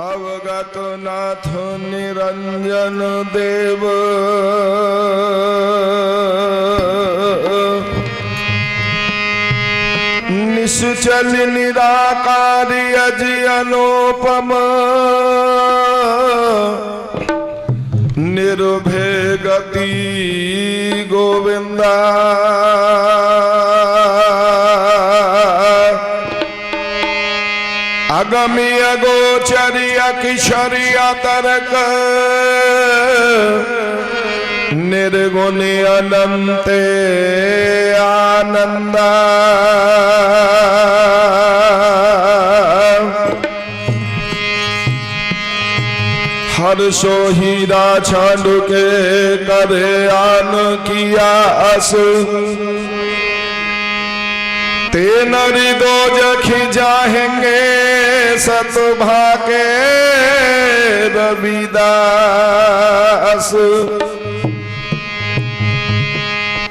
अवगत नाथ निरंजन देव निश्चल निराकारी अजि अनुपम निर्भय गति गोविंदा अगम्य गोचरिय किशोरिय तरक निर्गुण अनंत आनंदा हर्षो हीरा छांडु के करे आन किया अस ते नरी दो जखी जाहेंगे सतभा के रविदास।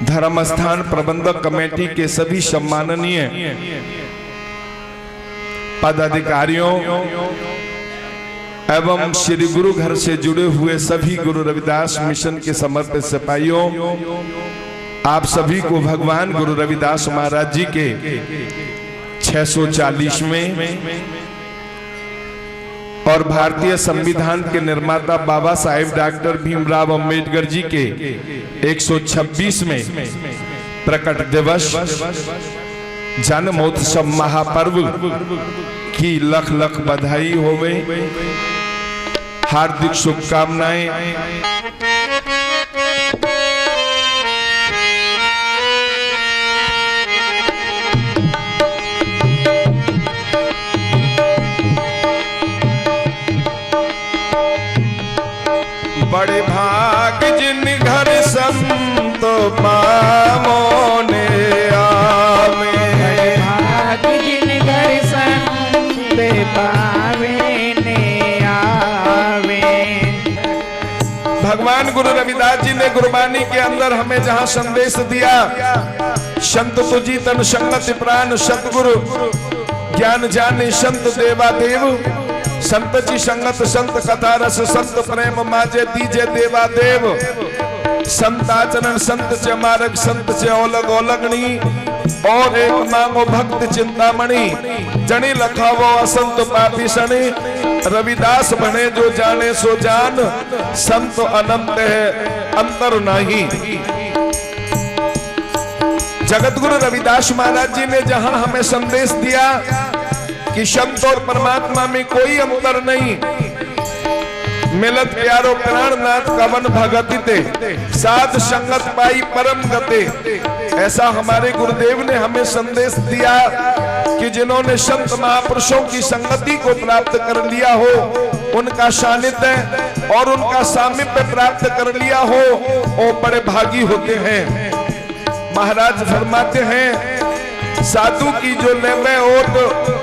धर्म स्थान प्रबंधक कमेटी के सभी सम्माननीय पदाधिकारियों एवं श्री गुरु घर से जुड़े हुए सभी गुरु रविदास मिशन के समर्पित सिपाहियों, आप सभी को भगवान गुरु रविदास महाराज जी के 640वें और भारतीय संविधान के निर्माता बाबा साहेब डॉक्टर भीमराव अंबेडकर जी के 126वें प्रकट दिवस जन्मोत्सव महापर्व की लख लख बधाई होवे, हार्दिक शुभकामनाएं। बड़े भाग जिन घर संत पामो ने आवे, बड़े भाग जिन घर संत पावे ने आवे। भगवान गुरु रविदास जी ने गुरबानी के अंदर हमें जहां संदेश दिया, संत तुझी तन संगत प्राण सतगुरु ज्ञान जाने संत देवा देव, संत जी संगत संत कथा रस संत प्रेम माजे दीजे देवा देव, संत आचरण संत च मार्ग संत च ओलग ओलगनी, और एक मांगो भक्त चिंतामणि, जनी लखावो असंत पापी शनि, रविदास बने जो जाने सो जान, संत अनंत है अंतर नहीं। जगत गुरु रविदास महाराज जी ने जहां हमें संदेश दिया कि शब्द और परमात्मा में कोई अंतर नहीं, मिलत प्यारो प्राणनाथ कवन भगति ते, साध संगत पाई परम गते। ऐसा हमारे गुरुदेव ने हमें संदेश दिया कि जिन्होंने संत महापुरुषों की संगति को प्राप्त कर लिया हो, उनका सानिध्य और उनका सामीप्य प्राप्त कर लिया हो, वो बड़े भागी होते हैं। महाराज फरमाते हैं, साधु की जो लेवे ओट,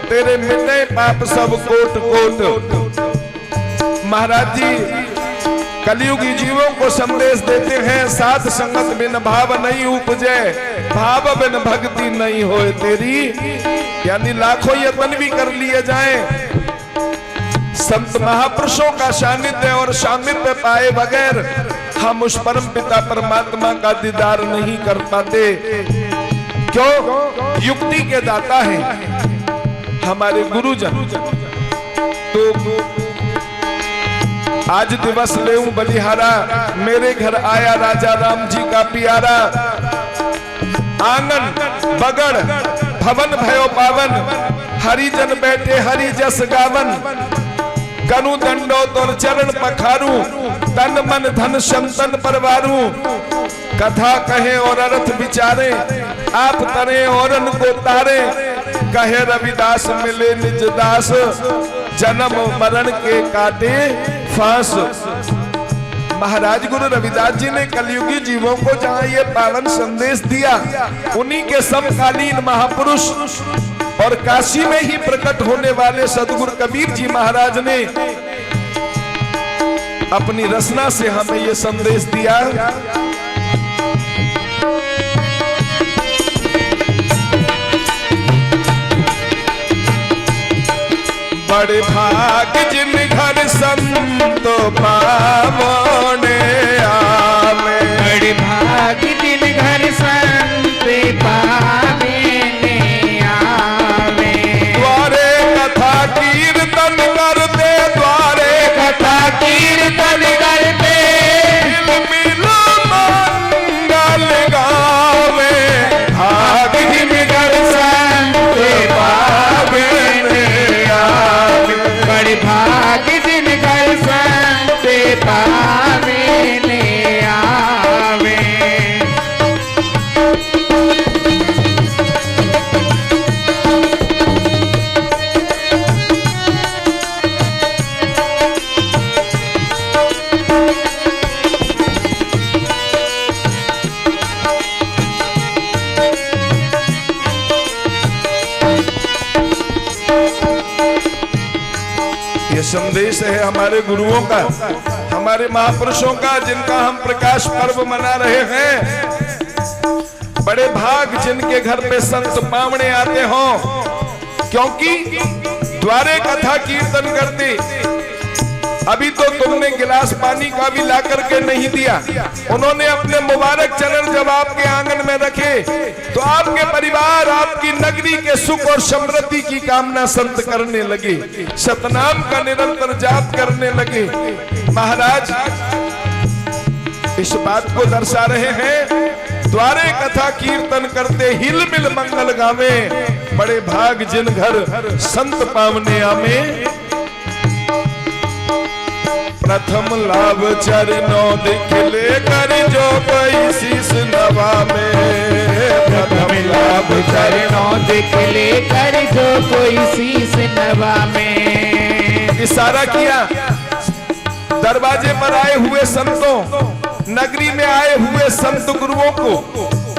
तेरे मिटे पाप सब कोट कोट। महाराज जी कलयुगी जीवों को संदेश देते हैं, साथ संगत बिन भाव नहीं उपजे, भाव बिन भक्ति नहीं होए तेरी। यानी लाखों यत्न भी कर लिए जाएं, संत महापुरुषों का सानिध्य और सामीप्य पाए बगैर हम उस परम पिता परमात्मा का दीदार नहीं कर पाते। क्यों? युक्ति के दाता है हमारे गुरुजन। तो आज दिवस लेऊं बलिहारा, मेरे घर आया राजा राम जी का प्यारा, आंगन बगड़ भवन भयो पावन, हरिजन बैठे हरि जस गावन, कनु दंडो तोर चरण पखारू, तन मन धन संतन परवारू, कथा कहे और अर्थ विचारे, आप तरे और को तारे, कहे रविदास मिले निज दास, जन्म मरण के काटे फांस। महाराज गुरु रविदास जी ने कलयुगी जीवों को जहां ये पावन संदेश दिया, उन्हीं के समकालीन महापुरुष और काशी में ही प्रकट होने वाले सदगुरु कबीर जी महाराज ने अपनी रचना से हमें ये संदेश दिया। बड़े भाग जिन पावने आवे। बड़े भाग जिन घर संत पावने आवे। द्वारे कथा कीर्तन करते, द्वारे कथा कीर्तन करते, मिल मंगल गावे। भाग जिन घर संत पावने आवे। बड़े भाग जिन घर संत पावने आवे। ये संदेश है हमारे गुरुओं का, हमारे महापुरुषों का, जिनका हम प्रकाश पर्व मना रहे हैं। बड़े भाग जिनके घर पे संत पावने आते हों, क्योंकि द्वारे कथा कीर्तन करते। अभी तो तुमने गिलास पानी का भी ला करके नहीं दिया। उन्होंने अपने मुबारक चरण जब आपके आंगन में रखे तो आपके परिवार, आपकी नगरी के सुख और समृद्धि की कामना संत करने लगे, सतनाम का निरंतर जाप करने लगे। महाराज इस बात को दर्शा रहे हैं, द्वारे कथा कीर्तन करते, हिल मिल मंगल गावे। बड़े भाग जिन घर संत पावने आवे। प्रथम लाभ चरणों दिखले कर जो कोई शीस नवा में। प्रथम लाभ चरणों दिखले कर जो कोई शीस नवा में। इशारा किया दरवाजे पर आए हुए संतों, नगरी में आए हुए संत गुरुओं को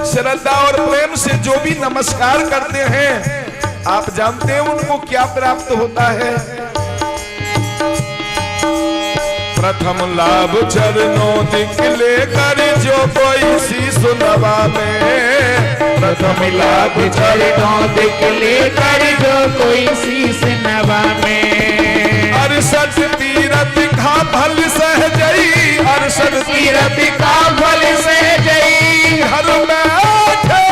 श्रद्धा और प्रेम से जो भी नमस्कार करते हैं, आप जानते हैं उनको क्या प्राप्त होता है? प्रथम लाभ चरणों दिखले कर जो कोई शीस नवा में। प्रथम लाभ चरणों दिखले कर जो कोई शीस नवा में। अरसठ तीरथ का फल सहजई, अरसठ तीरथ का फल सहजई, घर में बैठे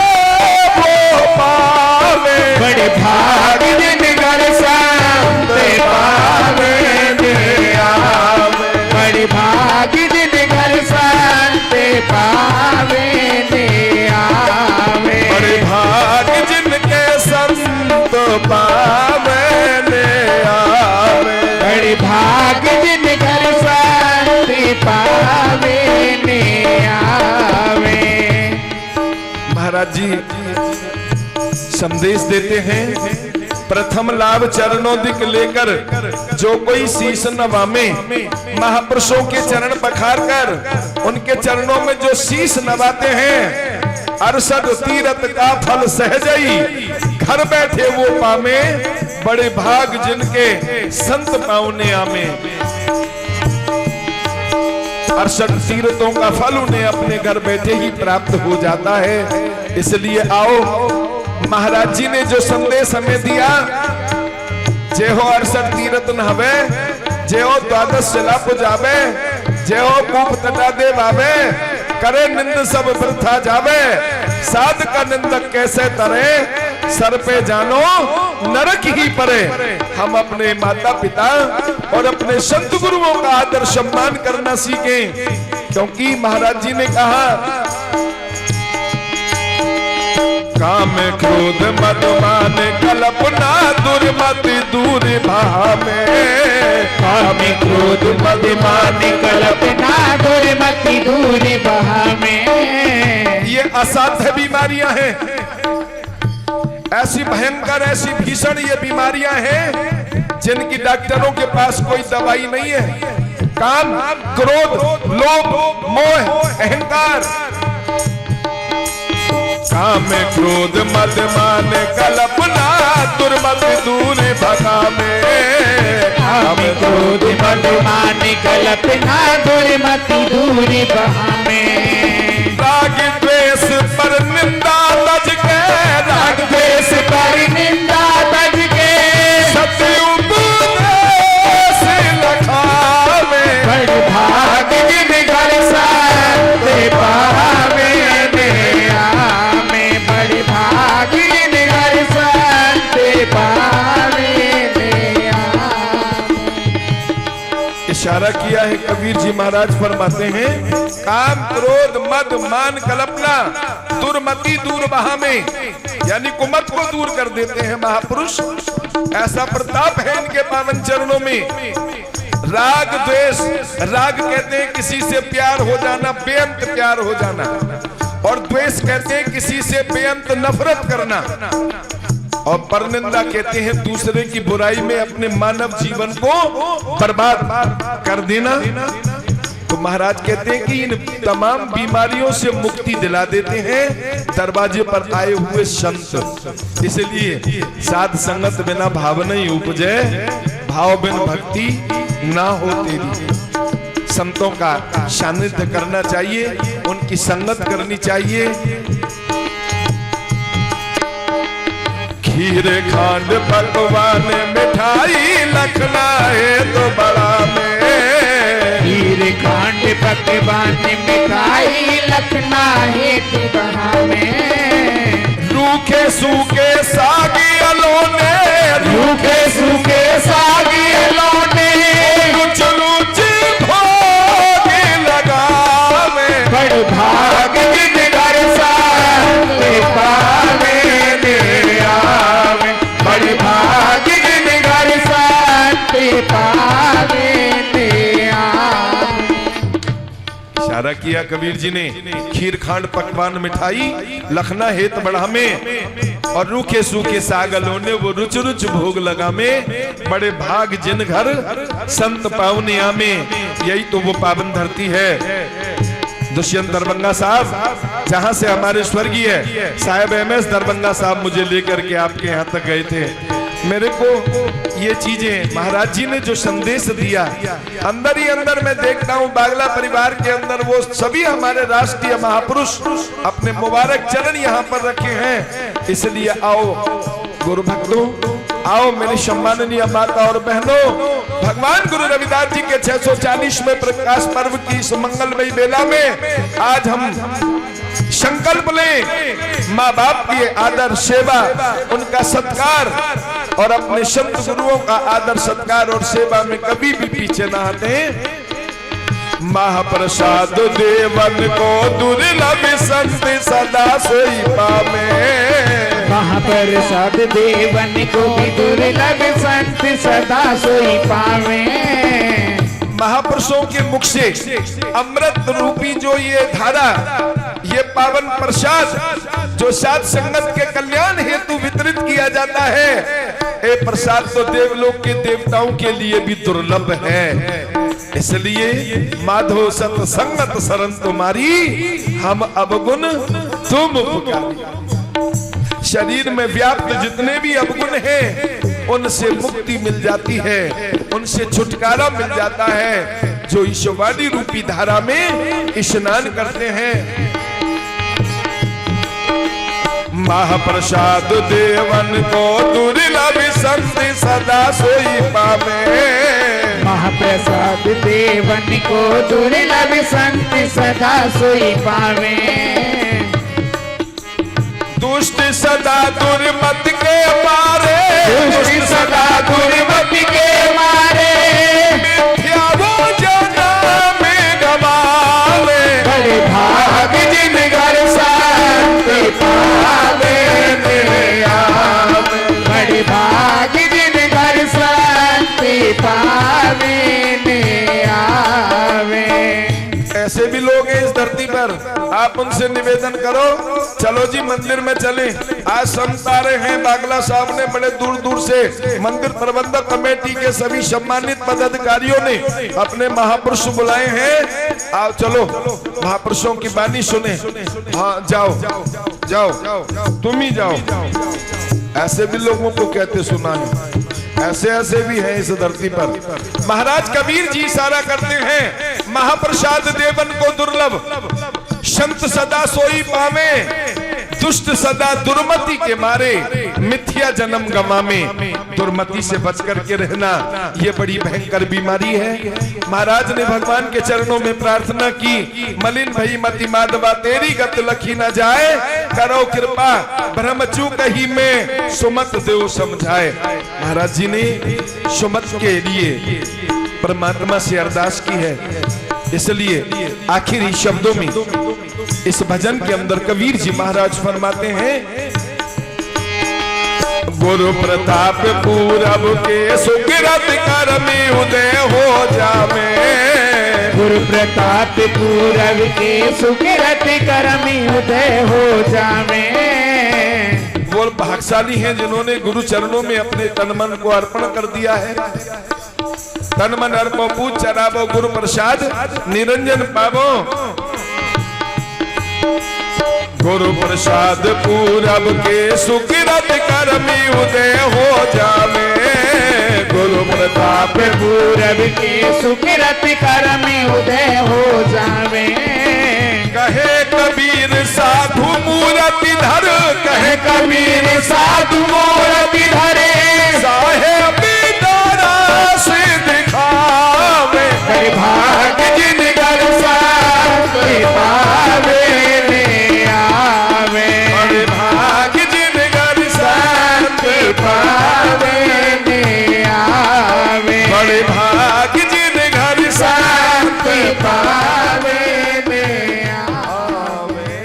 वो पावे। बड़े भाग जिन घर संत पावने आवे। बड़े भाग जिन घर संत पावने आवे। बड़े भाग जिनके संत पावने आवे। बड़े भाग जिन घर संत पावने आवे। महाराज जी संदेश देते हैं, प्रथम लाभ चरणोदिक लेकर जो कोई शीश नवामे। महापुरुषों के चरण पखार कर उनके चरणों में जो शीश नवाते हैं, अरसठ तीरथ का फल सहजई, घर बैठे वो पामे। बड़े भाग जिनके संत पावने आमे। अरसठ तीर्थों का फल उन्हें अपने घर बैठे ही प्राप्त हो जाता है। इसलिए आओ, महाराज जी ने जो संदेश हमें दिया, जय हो अरसठ तीरथ नहवे, जय हो द्वादश शिला पुजावे, जय हो कूप तटा दे बावे, करे निंद सब वृथा जावे, साध का निंदक कैसे तरे, सर पे जानो नरक ही परे। हम अपने माता पिता और अपने संत गुरुओं का आदर सम्मान करना सीखें, क्योंकि महाराज जी ने कहा, काम क्रोध मद मान कल्पना दुर्मति दूर भावे। काम क्रोध मद मान कल्पना दुर्मति दूर भावे। ये असाध्य बीमारियां हैं, ऐसी भयंकर, ऐसी भीषण ये बीमारियां हैं जिनकी डॉक्टरों के पास कोई दवाई नहीं है। काम, क्रोध, लोभ, मोह, अहंकार। काम क्रोध मद मान कल्पना दुर्मति दूर भगावे। काम क्रोध मद मान कल्पना दुर्मति दूर भावे। राग द्वेष पर निंदा तज के, राग द्वेष पर निंदा तज के, सत्य उपदेश लखावे। बड़े इशारा किया है कबीर जी महाराज फरमाते हैं, काम क्रोध मद मान कल्पना दुर्मति दूर बहा में, यानी कुमत को दूर कर देते हैं महापुरुष। ऐसा प्रताप है इनके पावन चरणों में। राग द्वेष, राग कहते हैं किसी से प्यार हो जाना, बेअंत प्यार हो जाना, और द्वेष कहते हैं किसी से बेअंत नफरत करना, और परनिंदा कहते हैं दूसरे की बुराई में अपने मानव जीवन को बर्बाद कर देना। तो महाराज कहते हैं कि इन तमाम बीमारियों से मुक्ति दिला देते हैं दरवाजे पर आए हुए संत। इसलिए साध संगत बिना भाव नहीं उपजे, भाव बिन भक्ति ना हो तेरी। संतों का सानिध्य करना चाहिए, उनकी संगत करनी चाहिए। खीर खांड पकवान मिठाई लखना है तो बड़ा में, खीर खांड पकवान मिठाई लखना है तो बड़ा में, रूखे सूखे सागी अलोने, रूखे सूखे सागी अलोने, रुच रुच भोग लगावे, बड़ भाग जिन घर साथ पावे दे आवे, बड़ भाग जिन घर साथ पावे दे आवे। इशारा किया कबीर जी ने, खीर खांड पकवान मिठाई लखना हेत बढ़ा में, और रूखे सूखे सागलों ने वो रुच रुच भोग लगा में, बड़े भाग जिन घर संत पावने आमे। यही तो वो पावन धरती है। दुष्यंत दरभंगा साहब, जहां से हमारे स्वर्गीय साहब MS दरभंगा साहब मुझे लेकर के आपके यहाँ तक गए थे। मेरे को ये चीजें महाराज जी ने जो संदेश दिया, अंदर ही अंदर मैं देखता हूँ बागला परिवार के अंदर वो सभी हमारे राष्ट्रीय महापुरुष अपने मुबारक चरण यहाँ पर रखे हैं। इसलिए आओ गुरु भक्तों, आओ मेरी सम्माननीय माता और बहनों, भगवान गुरु रविदास जी के 640वें प्रकाश पर्व की इस मंगलमयी बेला में आज हम संकल्प लें माँ बाप की आदर सेवा, उनका सत्कार, और अपने संत गुरुओं का आदर सत्कार और सेवा में कभी भी पीछे ना हटें। महाप्रसाद देवन को दुर्लभ संत सदा सोई पावे, महाप्रसाद देवन को भी दुर्लभ संत सदा सोई पावे। महापुरुषों के मुख से अमृत रूपी जो ये धारा, ये पावन प्रसाद जो साध संगत के कल्याण हेतु वितरित किया जाता है, ये प्रसाद तो देवलोक के देवताओं के लिए भी दुर्लभ है। इसलिए माधो सत संगत शरण तुम्हारी, हम अवगुण तुम उपकारी। शरीर में व्याप्त जितने भी अवगुण हैं उनसे मुक्ति मिल जाती है, उनसे छुटकारा मिल जाता है जो ईश्वरी रूपी धारा में स्नान करते हैं। महाप्रसाद देवन को दुर्लभ संत सदा सोई पावे, महाप्रसाद देवन को दुर्लभ संत सदा सोई पावे। दुष्ट सदा दुर्मत के मारे, दुष्ट सदा दुर्मत के मारे, मिथ्या वो जना में गवावे, बड़े भाग जिन घर संत पावे दे आवे, बड़े भाग जिन घर संत पावे दे आवे। ऐसे भी लोग हैं इस धरती पर, आप उनसे निवेदन करो, चलो जी मंदिर में चलें। आज संत आ रहे हैं, बागला साहब ने बड़े दूर दूर से, मंदिर प्रबंधक कमेटी के सभी सम्मानित पदाधिकारियों ने अपने महापुरुष बुलाए हैं। आओ चलो महापुरुषों की वाणी सुने। हाँ जाओ जाओ, तुम ही जाओ। ऐसे भी लोगों को कहते सुना है, ऐसे ऐसे भी हैं इस धरती पर। महाराज कबीर जी इशारा करते हैं, महाप्रसाद देवन को दुर्लभ संत सदा सोई पावे, दुष्ट सदा दुर्मति के मारे, मिथ्या जन्म गवावे। दुर्मति से बच करके रहना ये बड़ी भयंकर बीमारी है। महाराज ने भगवान के चरणों में प्रार्थना की, मलिन भई मति माधवा तेरी गत लखी न जाए, करो कृपा ब्रह्मचू कही में सुमत देव समझाए। महाराज जी ने सुमत के लिए परमात्मा से अरदास की है। इसलिए आखिरी शब्दों में इस भजन के अंदर कबीर जी महाराज फरमाते हैं, गुरु प्रताप पूरब के सुकृत कर में उदय हो जावे। गुरु प्रताप पूरब के सुकृत कर में उदय हो जावे। वो भाग्यशाली हैं जिन्होंने गुरु चरणों में अपने तन मन को अर्पण कर दिया है। तन मन अर्पो पूज चरावो गुरु प्रसाद निरंजन पावो। गुरु प्रसाद पूरब के सुकृत कर में उदय हो जावे। गुरु प्रताप पूरब के सुकृत कर में उदय हो जावे। कहे कबीर साधु मूरति धर, कहे कबीर साधु मूरति धरे। साहेब दारा से दिखावे। भाग जिन घर साथ पावे ने आवे। भाग जिन घर साथ पावे ने आवे। बड़े भाग जिन घर साथ पावे ने आवे।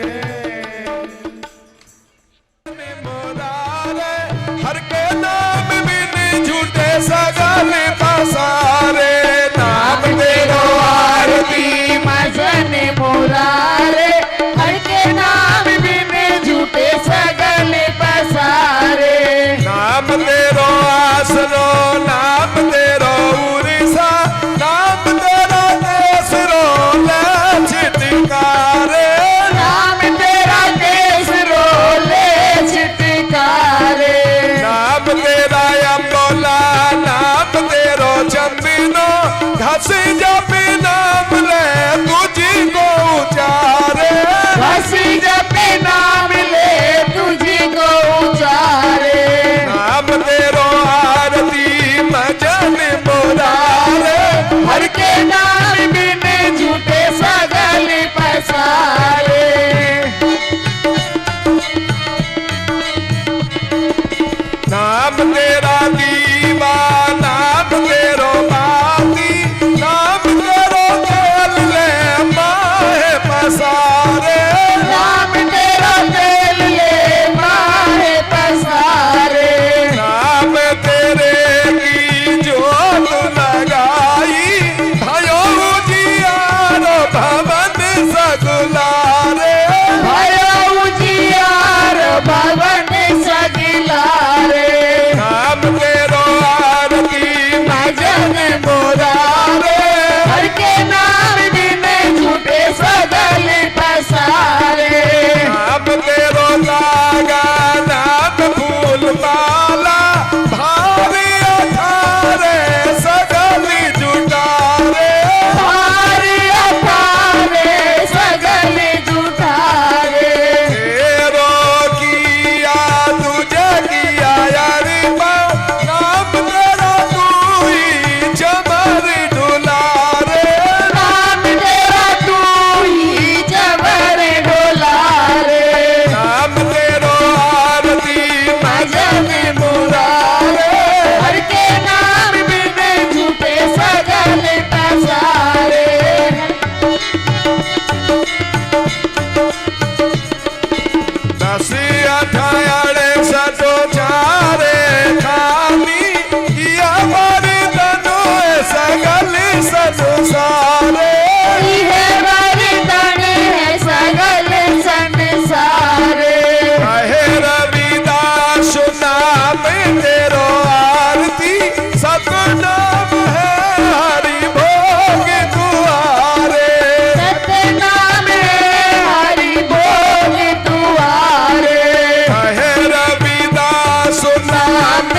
मोरारे हर के नाम बिन झूठे सगाले पसारे। नाम तेरो आरती मजन मुरारे। हर के नाम बिन झूठे सगले पसारे। नाम तेरो आसरो, नाम तेरो उड़ीसा, नाम तेरो देसरो लचितकारे। नाम तेरा देश रोले छिटकारे। नाम तेरा अम्बोला, नाम तेरो चंदनो, घस जपी नाम ले तुझी को उचारे। हसी जपे नाम ले तुझी को उचारे। नाम तेरो आरती भजन मुरारे। हर के नाम बिन झूठे सगले पसारे। नाम तेरा दीवा, नाम तेरो बाती, नाम तेरो तेल ले माहे पसारे। नाम तेरा तेल ले माहे पसारे। नाम तेरे की जोत लगाई, भयो जियारो भवन सगुलारे। भयो उजियार भवन सगिलारे। नाम तेरो आरती भजन मुरारे। हर के नाम बिन झूठे सगले पसारे। नाम तेरो लागा, नाम फूल माला, भारी अठारे सगली जुटारे। भारी अठारे सगले जुटारे। तेरो किया तुझे किया यारी बा, नाम तेरा तू ही चमर डुलारे। नाम तेरा तू ही जबर डोलारे। नाम तेरो आरती भजन मुरारे। हर के नाम बिन झूठे सगले पसारे। दसी अठारे सतो चारे खानी, किया बारी तनु सगल संसारे। है वरदान है सगले संसारे। कहे रविदास नाम तेरो आरती, सतनाम है हरि भोग दुआरे। सतनाम है हरि भोग दुआरे। कहे रविदास नाम